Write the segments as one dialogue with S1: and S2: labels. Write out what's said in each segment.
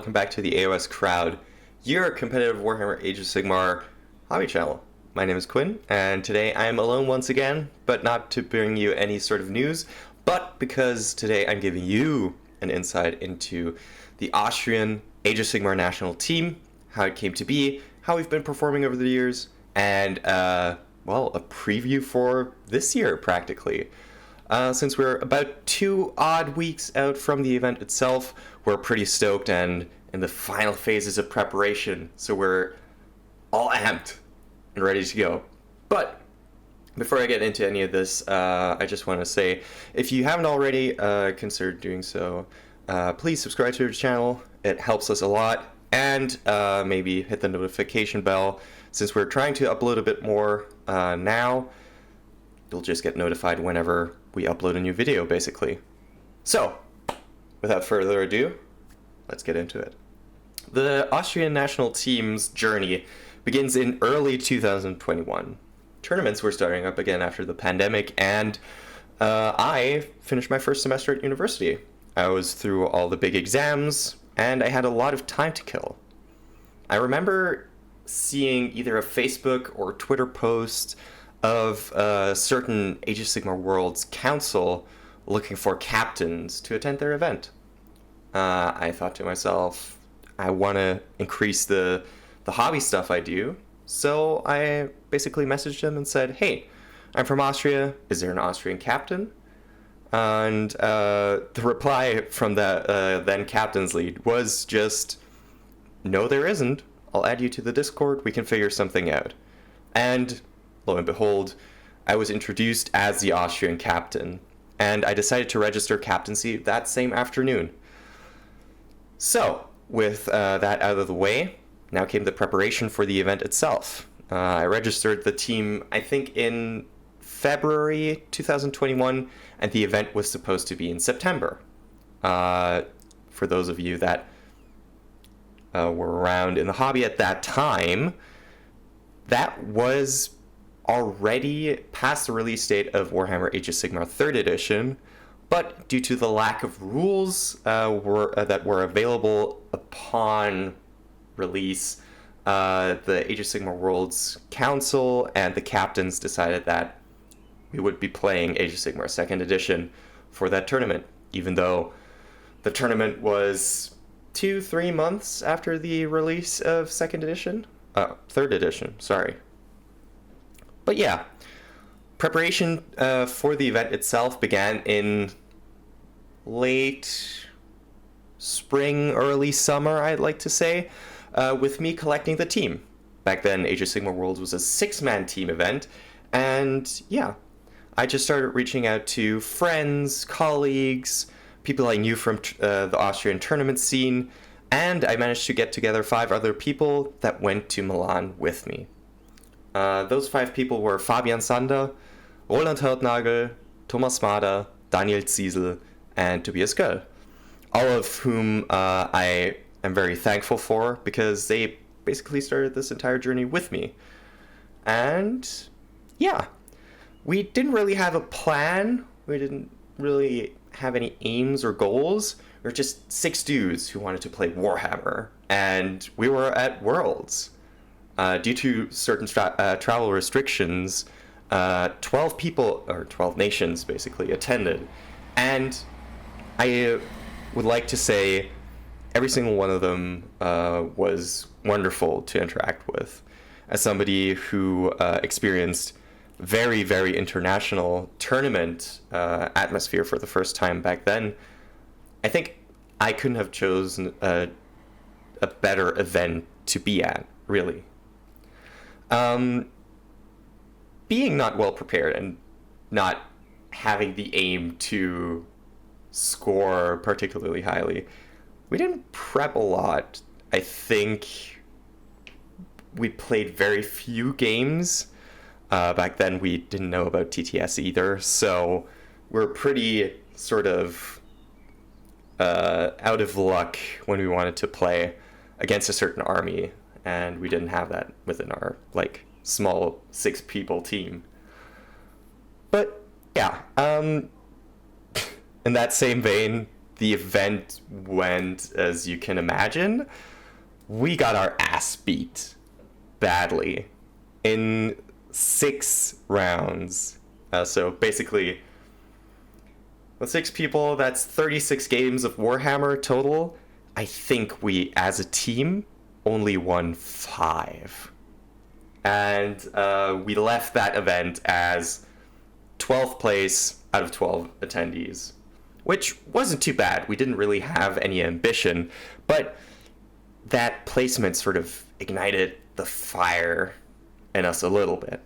S1: welcome back to the AOS crowd, your competitive Warhammer Age of Sigmar hobby channel. My name is Quin, and today I am alone once again, but not to bring you any sort of news, but because today I'm giving you an insight into the Austrian Age of Sigmar national team, how it came to be, how we've been performing over the years, and, a preview for this year, practically. Since we're about 2 odd weeks out from the event itself, we're pretty stoked and in the final phases of preparation, so we're all amped and ready to go. But before I get into any of this, I just want to say, if you haven't already considered doing so, please subscribe to our channel. It helps us a lot, and maybe hit the notification bell. Since we're trying to upload a bit more now, you'll just get notified whenever we upload a new video, basically. So, without further ado, let's get into it. The Austrian national team's journey begins in early 2021. Tournaments were starting up again after the pandemic, and I finished my first semester at university. I was through all the big exams, and I had a lot of time to kill. I remember seeing either a Facebook or Twitter post of a certain Age of Sigmar Worlds council looking for captains to attend their event. I thought to myself, I want to increase the hobby stuff I do, so I basically messaged them and said, hey, I'm from Austria, is there an Austrian captain? And the reply from the then captain's lead was just, no there isn't, I'll add you to the Discord, we can figure something out. And lo and behold, I was introduced as the Austrian captain, and I decided to register captaincy that same afternoon. So, with that out of the way, now came the preparation for the event itself. I registered the team, I think, in February 2021, and the event was supposed to be in September. For those of you that were around in the hobby at that time, that was already past the release date of Warhammer Age of Sigmar 3rd edition, but due to the lack of rules that were available upon release, the Age of Sigmar Worlds Council and the captains decided that we would be playing Age of Sigmar 2nd edition for that tournament, even though the tournament was 2-3 months after the release of 2nd edition? 3rd edition, sorry. But yeah, preparation for the event itself began in late spring, early summer, I'd like to say, with me collecting the team. Back then, Age of Sigmar Worlds was a 6-man team event, and yeah, I just started reaching out to friends, colleagues, people I knew from the Austrian tournament scene, and I managed to get together 5 other people that went to Milan with me. Those 5 people were Fabian Sander, Roland Hörtnagel, Thomas Mader, Daniel Ziesel, and Tobias Göll, all of whom I am very thankful for because they basically started this entire journey with me. And yeah, we didn't really have a plan. We didn't really have any aims or goals. We were just 6 dudes who wanted to play Warhammer, and we were at Worlds. Due to certain travel restrictions, 12 people, or 12 nations basically, attended. And I would like to say every single one of them was wonderful to interact with. As somebody who experienced very, very international tournament atmosphere for the first time back then, I think I couldn't have chosen a better event to be at, really. Being not well prepared and not having the aim to score particularly highly, we didn't prep a lot. I think we played very few games. Back then we didn't know about TTS either, so we're pretty sort of out of luck when we wanted to play against a certain army, and we didn't have that within our small 6-people team. But yeah, in that same vein, the event went as you can imagine, we got our ass beat badly in 6 rounds. So basically, with 6 people, that's 36 games of Warhammer total. I think we, as a team, only won 5. And we left that event as 12th place out of 12 attendees, which wasn't too bad. We didn't really have any ambition, but that placement sort of ignited the fire in us a little bit.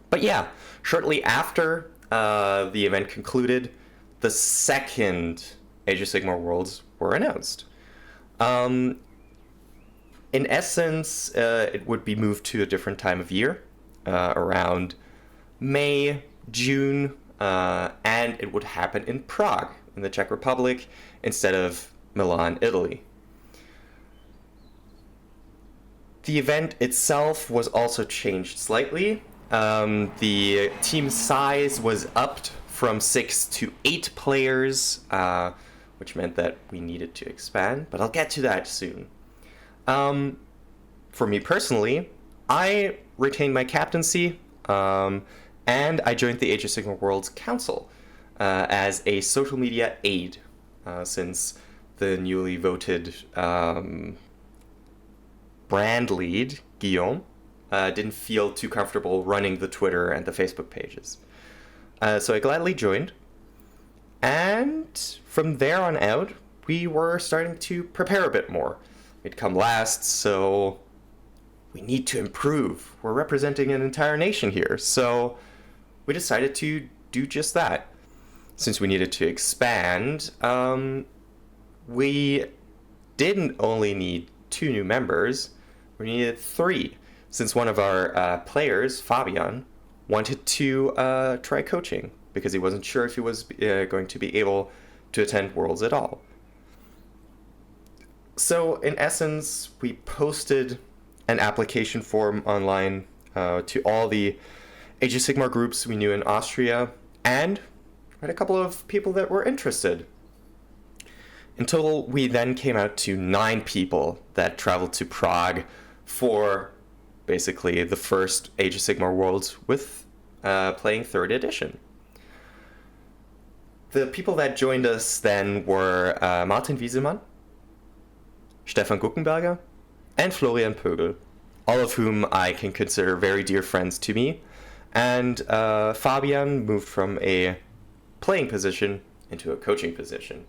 S1: But yeah, shortly after the event concluded, the second Age of Sigmar Worlds were announced. In essence, it would be moved to a different time of year, around May, June, and it would happen in Prague, in the Czech Republic, instead of Milan, Italy. The event itself was also changed slightly. The team size was upped from 6 to 8 players, which meant that we needed to expand, but I'll get to that soon. For me personally, I retained my captaincy, and I joined the Age of Sigmar Worlds Council as a social media aide, since the newly voted brand lead, Guillaume, didn't feel too comfortable running the Twitter and the Facebook pages. So I gladly joined, and from there on out, we were starting to prepare a bit more. We'd come last, so we need to improve. We're representing an entire nation here, so we decided to do just that. Since we needed to expand, we didn't only need 2 new members, we needed 3, since one of our players, Fabian, wanted to try coaching because he wasn't sure if he was going to be able to attend Worlds at all. So in essence, we posted an application form online to all the Age of Sigmar groups we knew in Austria, and had a couple of people that were interested. In total, we then came out to 9 people that traveled to Prague for basically the first Age of Sigmar Worlds with playing 3rd edition. The people that joined us then were Martin Wiesemann, Stefan Guckenberger, and Florian Pögel, all of whom I can consider very dear friends to me. And Fabian moved from a playing position into a coaching position.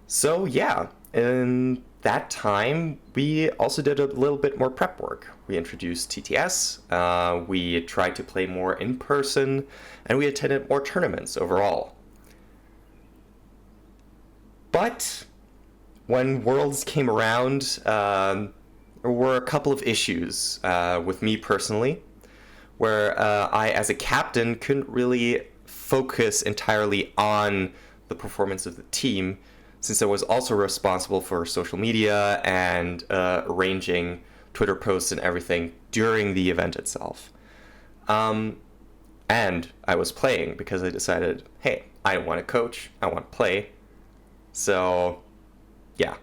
S1: So yeah, in that time, we also did a little bit more prep work. We introduced TTS, we tried to play more in person, and we attended more tournaments overall. But when Worlds came around, there were a couple of issues with me personally, where I, as a captain, couldn't really focus entirely on the performance of the team, since I was also responsible for social media and arranging Twitter posts and everything during the event itself. And I was playing because I decided, hey, I want to coach, I want to play. So, yeah.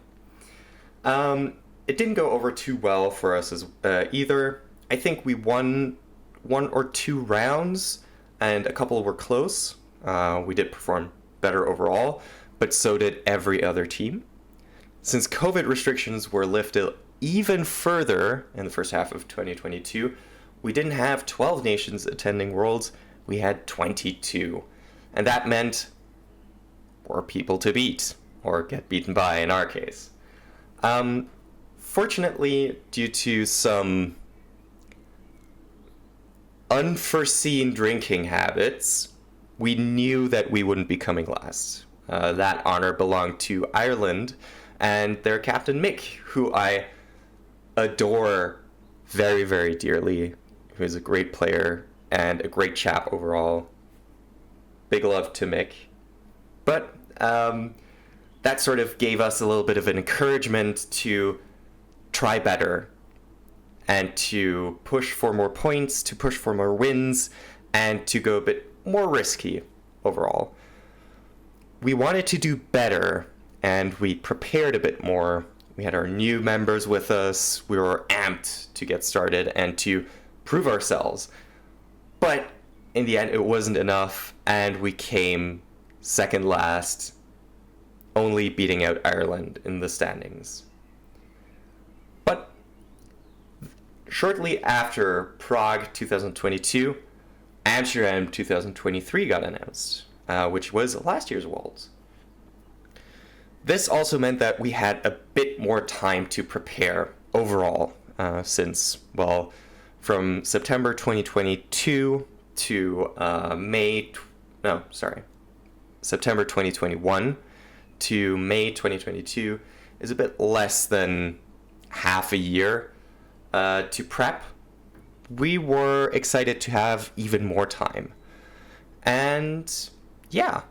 S1: It didn't go over too well for us as either. I think we won 1 or 2 rounds, and a couple were close. We did perform better overall, but so did every other team. Since COVID restrictions were lifted even further in the first half of 2022, we didn't have 12 nations attending Worlds, we had 22. And that meant more people to beat, or get beaten by in our case. Fortunately, due to some unforeseen drinking habits, we knew that we wouldn't be coming last. That honor belonged to Ireland and their captain Mick, who I adore very, very dearly, who is a great player and a great chap overall. Big love to Mick. But that sort of gave us a little bit of an encouragement to try better and to push for more points, to push for more wins, and to go a bit more risky overall. we wanted to do better, and we prepared a bit more. We had our new members with us. We were amped to get started and to prove ourselves. But in the end, it wasn't enough, and we came second last, only beating out Ireland in the standings. But shortly after Prague 2022, Amsterdam 2023 got announced, which was last year's Worlds. This also meant that we had a bit more time to prepare overall, since, well, from September 2022 to September 2021 to May 2022 is a bit less than half a year to prep. We were excited to have even more time. And yeah,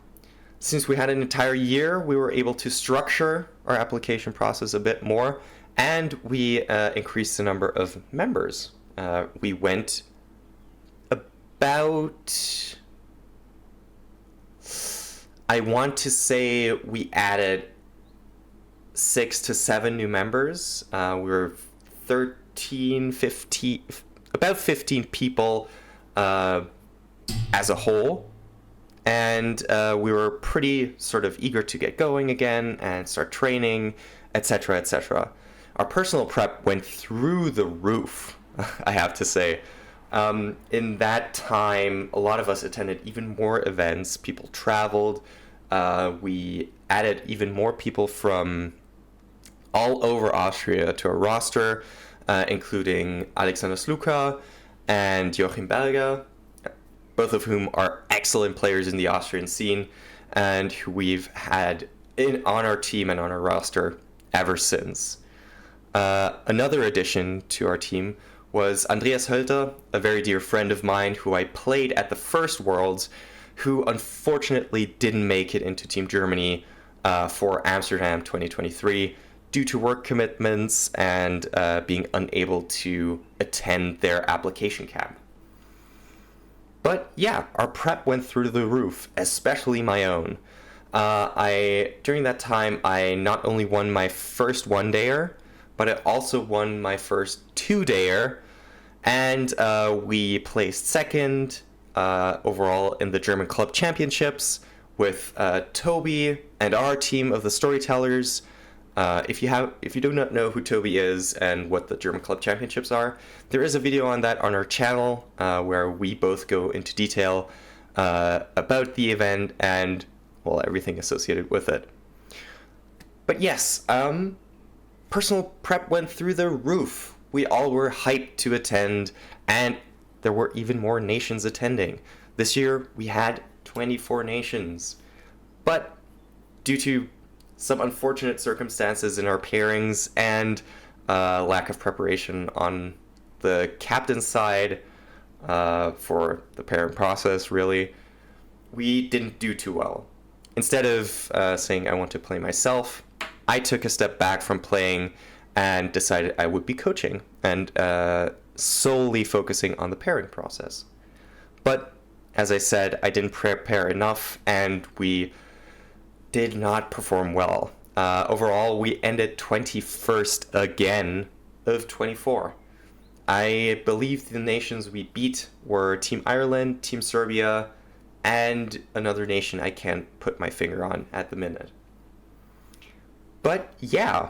S1: since we had an entire year, we were able to structure our application process a bit more, and we increased the number of members. We went about, I want to say we added 6 to 7 new members. We were 13, 15, about 15 people as a whole. And we were pretty sort of eager to get going again and start training, etc., etc. Our personal prep went through the roof, I have to say. In that time, a lot of us attended even more events. People traveled. We added even more people from all over Austria to our roster, including Alexander Sluka and Joachim Berger, both of whom are excellent players in the Austrian scene and who we've had on our team and on our roster ever since. Another addition to our team was Andreas Hölter, a very dear friend of mine who I played at the first Worlds, who unfortunately didn't make it into Team Germany for Amsterdam 2023 due to work commitments and being unable to attend their application camp. But yeah, our prep went through the roof, especially my own. During that time, I not only won my first one-dayer, but I also won my first two-dayer, and we placed second overall in the German Club Championships with Toby and our team of the Storytellers. If you do not know who Toby is and what the German Club Championships are, there is a video on that on our channel where we both go into detail about the event and, well, everything associated with it. But yes, personal prep went through the roof. We all were hyped to attend, and there were even more nations attending. This year, we had 24 nations. But due to some unfortunate circumstances in our pairings and lack of preparation on the captain's side for the pairing process, really, we didn't do too well. Instead of saying I want to play myself, I took a step back from playing and decided I would be coaching and solely focusing on the pairing process. But as I said, I didn't prepare enough, and we did not perform well. Overall, we ended 21st again of 24. I believe the nations we beat were Team Ireland, Team Serbia, and another nation I can't put my finger on at the minute. But yeah,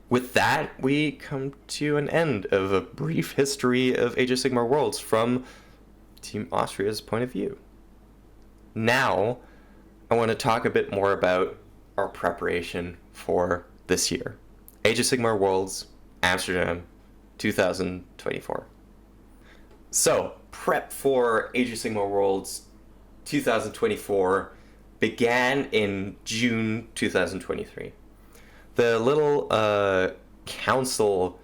S1: with that, we come to an end of a brief history of Age of Sigmar Worlds from Team Austria's point of view. Now, I want to talk a bit more about our preparation for this year. Age of Sigmar Worlds, Amsterdam, 2024. So, prep for Age of Sigmar Worlds 2024 began in June 2023. The little council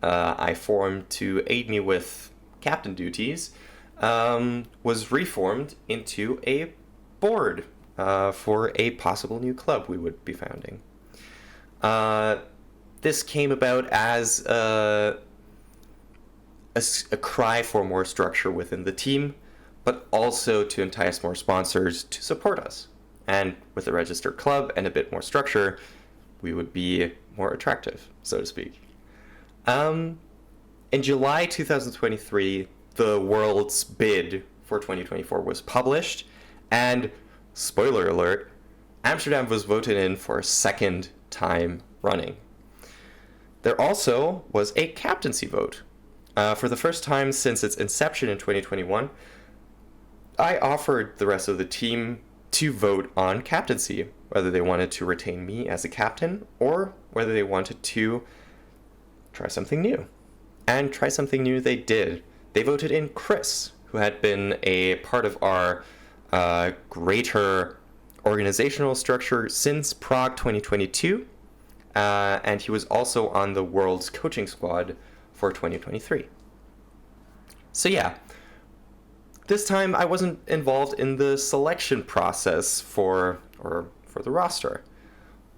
S1: I formed to aid me with captain duties was reformed into a board for a possible new club we would be founding. This came about as a cry for more structure within the team, but also to entice more sponsors to support us. and with a registered club and a bit more structure, we would be more attractive, so to speak. In July 2023, the world's bid for 2024 was published, and spoiler alert, Amsterdam was voted in for a second time running. There also was a captaincy vote. For the first time since its inception in 2021, I offered the rest of the team to vote on captaincy, whether they wanted to retain me as a captain or whether they wanted to try something new. And try something new they did. They voted in Chris, who had been a part of our greater organizational structure since Prague 2022, and he was also on the World's coaching squad for 2023. So yeah, this time I wasn't involved in the selection process for the roster,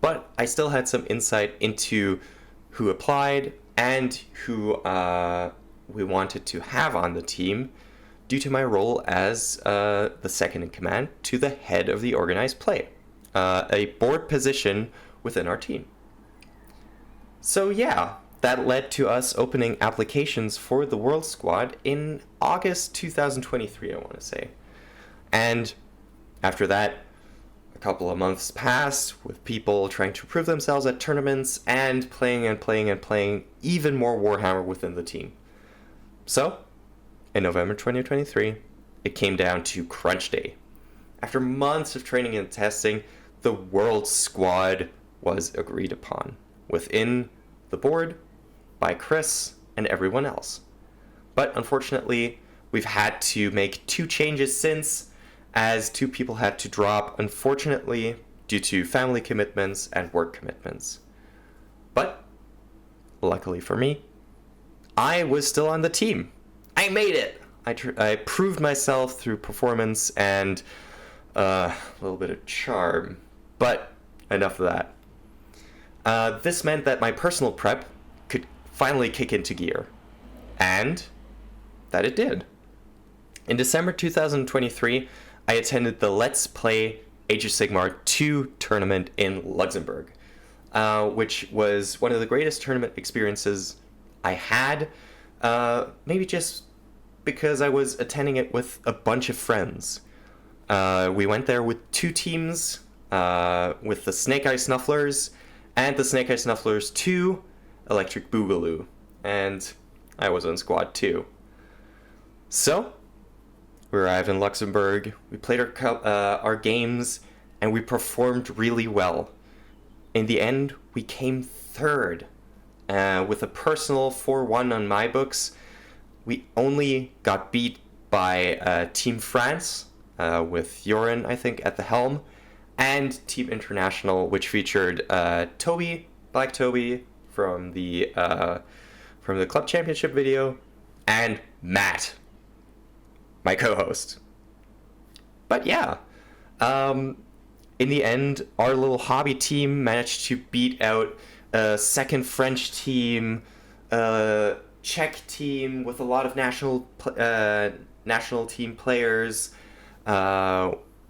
S1: but I still had some insight into who applied and who we wanted to have on the team due to my role as the second in command to the head of the organized play, a board position within our team. So yeah, that led to us opening applications for the World Squad in August 2023, I want to say. And after that, a couple of months passed with people trying to prove themselves at tournaments and playing even more Warhammer within the team. So, in November 2023, it came down to crunch day. After months of training and testing, the World Squad was agreed upon within the board by Chris and everyone else. But unfortunately, we've had to make 2 changes since, as 2 people had to drop, unfortunately, due to family commitments and work commitments. But, luckily for me, I was still on the team. I made it! I proved myself through performance and a little bit of charm. But, enough of that. This meant that my personal prep could finally kick into gear. And that it did. In December 2023, I attended the Let's Play Age of Sigmar 2 tournament in Luxembourg, which was one of the greatest tournament experiences I had, maybe just because I was attending it with a bunch of friends. We went there with 2 teams, with the Snake Eye Snufflers and the Snake Eye Snufflers 2 Electric Boogaloo, and I was on squad 2. So, we arrived in Luxembourg, we played our games, and we performed really well. In the end, we came 3rd, with a personal 4-1 on my books. We only got beat by Team France, with Joran, I think, at the helm, and Team International, which featured Toby, Black Toby, from the Club Championship video, and Matt, my co-host. But yeah, in the end, our little hobby team managed to beat out a second French team, a Czech team with a lot of national team players.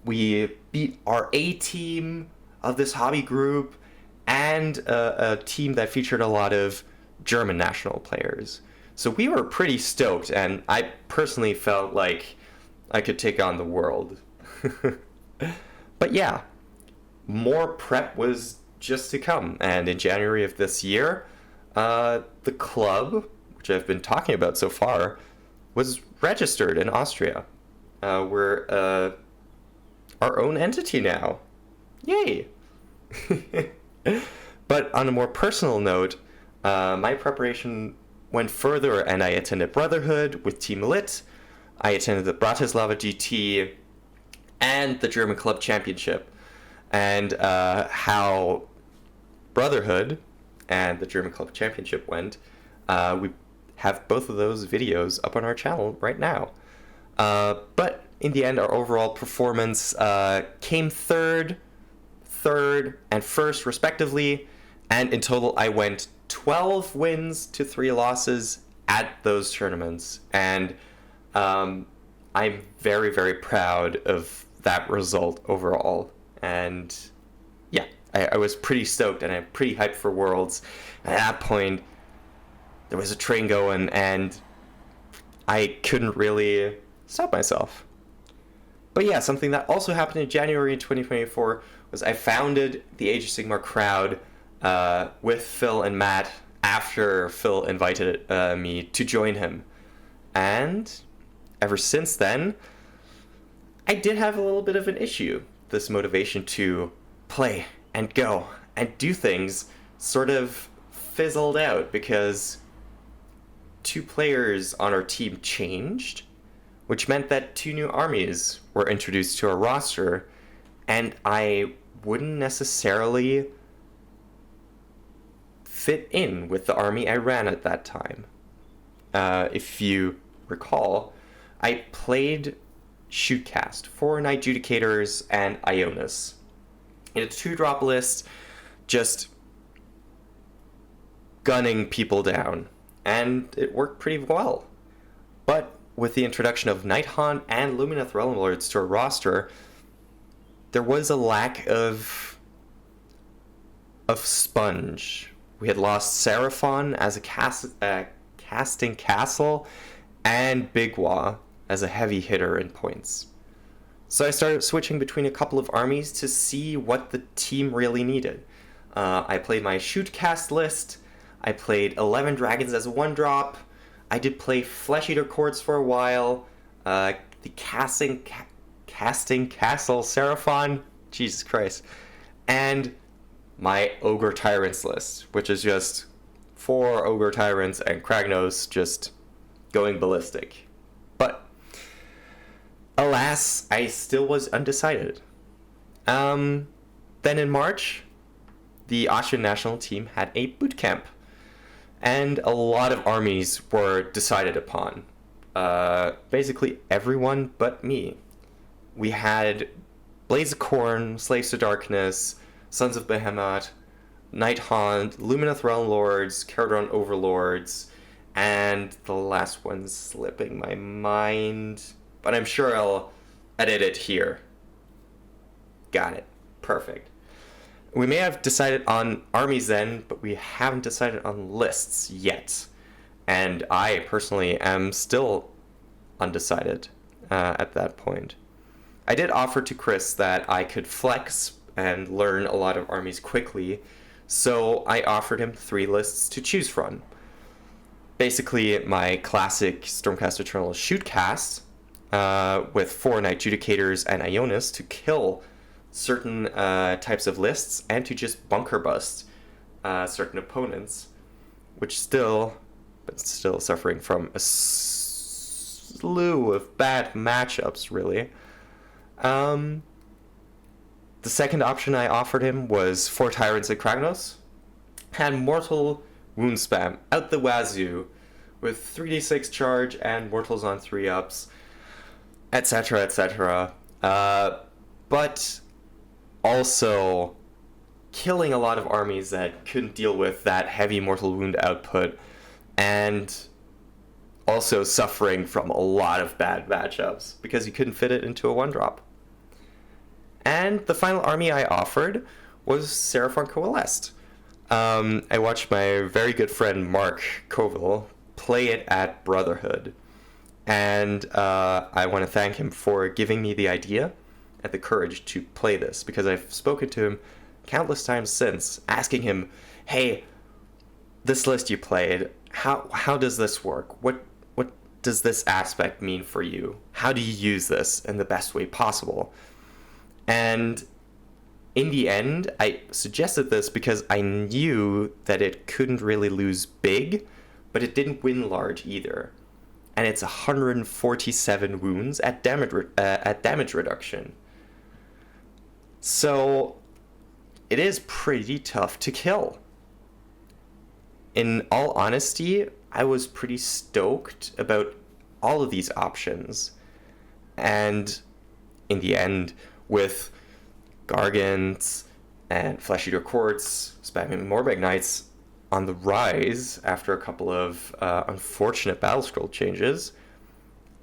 S1: We beat our A team of this hobby group, and a team that featured a lot of German national players. So we were pretty stoked, and I personally felt like I could take on the world. But yeah, more prep was just to come, and in January of this year, the club, which I've been talking about so far, was registered in Austria. We're our own entity now. Yay! But on a more personal note, my preparation went further, and I attended Brotherhood with Team Lit. I attended the Bratislava GT and the German Club Championship. And how Brotherhood and the German Club Championship went, we have both of those videos up on our channel right now. But in the end, our overall performance came third, and first, respectively. And in total, I went 12 wins to 3 losses at those tournaments. And I'm very, very proud of that result overall. And yeah, I was pretty stoked, and I'm pretty hyped for Worlds. At that point, there was a train going, and I couldn't really stop myself. But yeah, something that also happened in January 2024 was I founded the Age of Sigmar crowd with Phil and Matt after Phil invited me to join him. And ever since then, I did have a little bit of an issue. This motivation to play and go and do things sort of fizzled out because 2 players on our team changed, which meant that 2 new armies were introduced to our roster, and I wouldn't necessarily fit in with the army I ran at that time. If you recall, I played Shootcast, 4 Knight Judicators, and Ionis in a 2-drop list, just gunning people down, and it worked pretty well. But with the introduction of Nighthaunt and Lumineth Realm Lords to our roster, there was a lack of sponge. We had lost Seraphon as a casting castle, and Bigwa as a heavy hitter in points. So I started switching between a couple of armies to see what the team really needed. I played my Shootcast list. I played 11 Dragons as a 1-drop. I did play Flesh Eater Courts for a while. The casting castle Seraphon. Jesus Christ. And my Ogre Tyrants list, which is just 4 Ogre Tyrants and Kragnos just going ballistic. But alas, I still was undecided. Then in March, the Austrian national team had a boot camp, and a lot of armies were decided upon. Basically everyone but me. We had Blaze of Corn, Slaves to Darkness, Sons of Behemoth, Nighthaunt, Lumineth Realm Lords, Caradron Overlords, and the last one's slipping my mind, but I'm sure I'll edit it here. Got it. Perfect. We may have decided on armies then, but we haven't decided on lists yet. And I personally am still undecided at that point. I did offer to Chris that I could flex and learn a lot of armies quickly, so I offered him 3 lists to choose from. Basically, my classic Stormcast Eternal Shootcast, with 4 Knight Judicators and Ionis to kill certain types of lists and to just bunker bust certain opponents, which still suffering from a slew of bad matchups, really. The second option I offered him was 4 Tyrants and Kragnos, and Mortal Wound Spam out the wazoo with 3d6 charge and Mortals on 3-ups, etc., etc. But also killing a lot of armies that couldn't deal with that heavy mortal wound output, and also suffering from a lot of bad matchups because you couldn't fit it into a 1-drop. And the final army I offered was Seraphon Coalesced. I watched my very good friend Mark Colville play it at Brotherhood, and I want to thank him for giving me the idea and the courage to play this, because I've spoken to him countless times since, asking him, hey, this list you played, how does this work? What does this aspect mean for you? How do you use this in the best way possible? And in the end, I suggested this because I knew that it couldn't really lose big, but it didn't win large either. And it's 147 wounds at damage reduction. So it is pretty tough to kill. In all honesty, I was pretty stoked about all of these options. And in the end, with Gargants and Flesh Eater Courts, spamming Morbeg Knights on the rise after a couple of unfortunate battlescroll changes,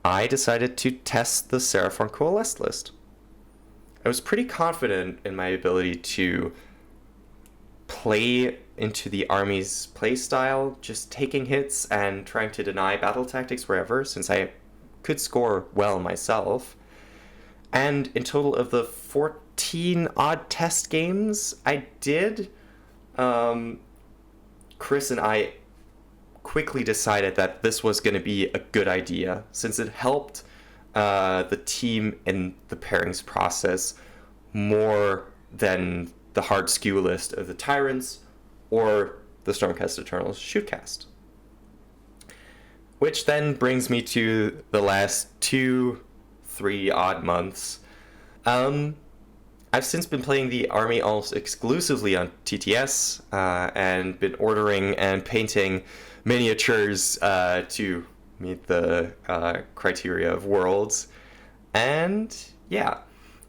S1: I decided to test the Seraphon Coalesced list. I was pretty confident in my ability to play into the army's playstyle, just taking hits and trying to deny battle tactics wherever, since I could score well myself. And in total of the 14 odd test games I did, Chris and I quickly decided that this was going to be a good idea, since it helped the team in the pairings process more than the hard skew list of the Tyrants or the Stormcast Eternals shootcast. Which then brings me to the last 2-3 odd months. I've since been playing the army almost exclusively on TTS and been ordering and painting miniatures to meet the criteria of Worlds. And yeah,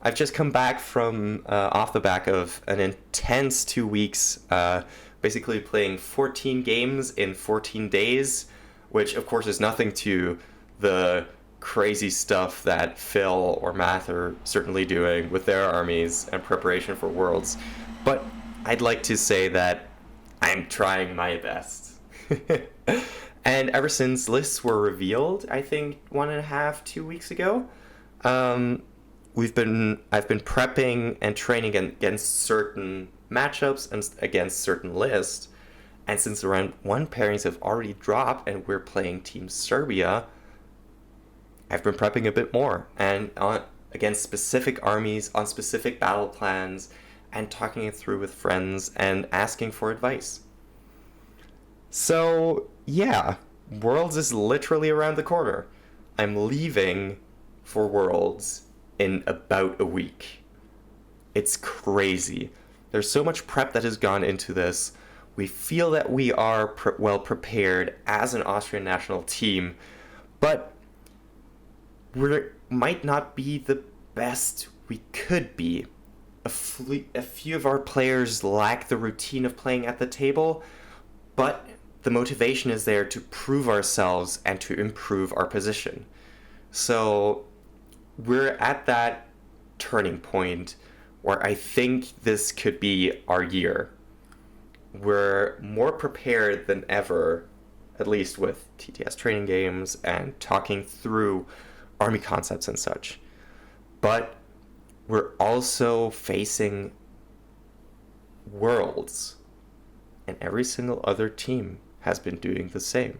S1: I've just come back from off the back of an intense 2 weeks, basically playing 14 games in 14 days, which of course is nothing to the crazy stuff that Phil or Matt are certainly doing with their armies and preparation for Worlds. But I'd like to say that I'm trying my best. And ever since lists were revealed, I think 1.5-2 weeks ago, I've been prepping and training against certain matchups and against certain lists. And since around 1 pairings have already dropped and we're playing Team Serbia, I've been prepping a bit more and against specific armies on specific battle plans and talking it through with friends and asking for advice. So yeah, Worlds is literally around the corner. I'm leaving for Worlds in about a week. It's crazy. There's so much prep that has gone into this. We feel that we are well prepared as an Austrian national team, but we might not be the best we could be. A few of our players lack the routine of playing at the table, but the motivation is there to prove ourselves and to improve our position. So we're at that turning point where I think this could be our year. We're more prepared than ever, at least with TTS training games and talking through army concepts and such. But we're also facing Worlds, and every single other team has been doing the same.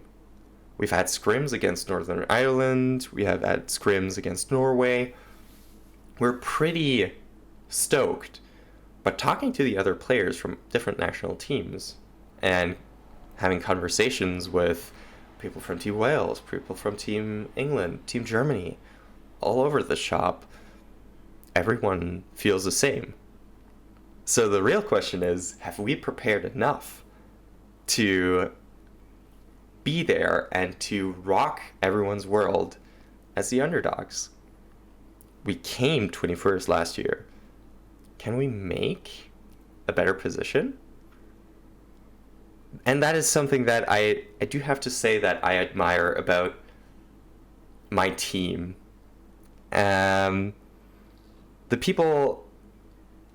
S1: We've had scrims against Northern Ireland, we have had scrims against Norway. We're pretty stoked, but talking to the other players from different national teams and having conversations with people from Team Wales, people from Team England, Team Germany, all over the shop, everyone feels the same. So the real question is, have we prepared enough to be there and to rock everyone's world as the underdogs? We came 21st last year. Can we make a better position? And that is something that I do have to say that I admire about my team. The people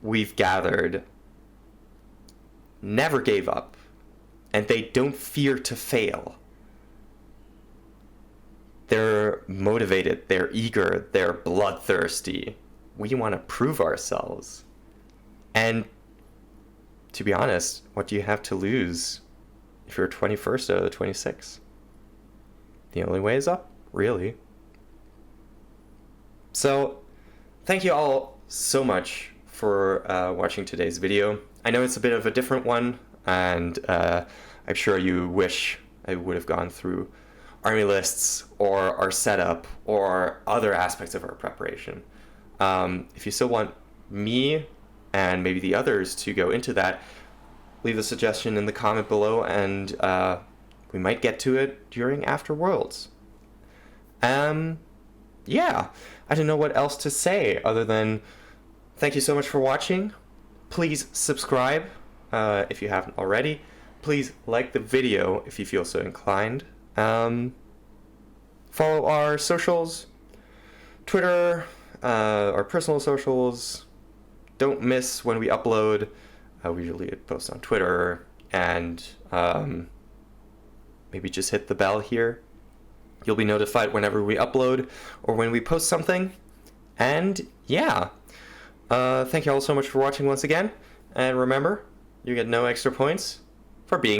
S1: we've gathered never gave up, and they don't fear to fail. They're motivated, they're eager, they're bloodthirsty. We want to prove ourselves. And to be honest, what do you have to lose if you're 21st out of the 26? The only way is up, really. So, thank you all so much for watching today's video. I know it's a bit of a different one, and I'm sure you wish I would have gone through army lists or our setup or other aspects of our preparation. If you still want me and maybe the others to go into that, leave a suggestion in the comment below, and we might get to it during After Worlds. Yeah, I don't know what else to say other than thank you so much for watching. Please subscribe if you haven't already. Please like the video if you feel so inclined. Follow our socials, Twitter, our personal socials, don't miss when we upload. We usually post on Twitter, and maybe just hit the bell here. You'll be notified whenever we upload or when we post something. And yeah, thank you all so much for watching once again. And remember, you get no extra points for being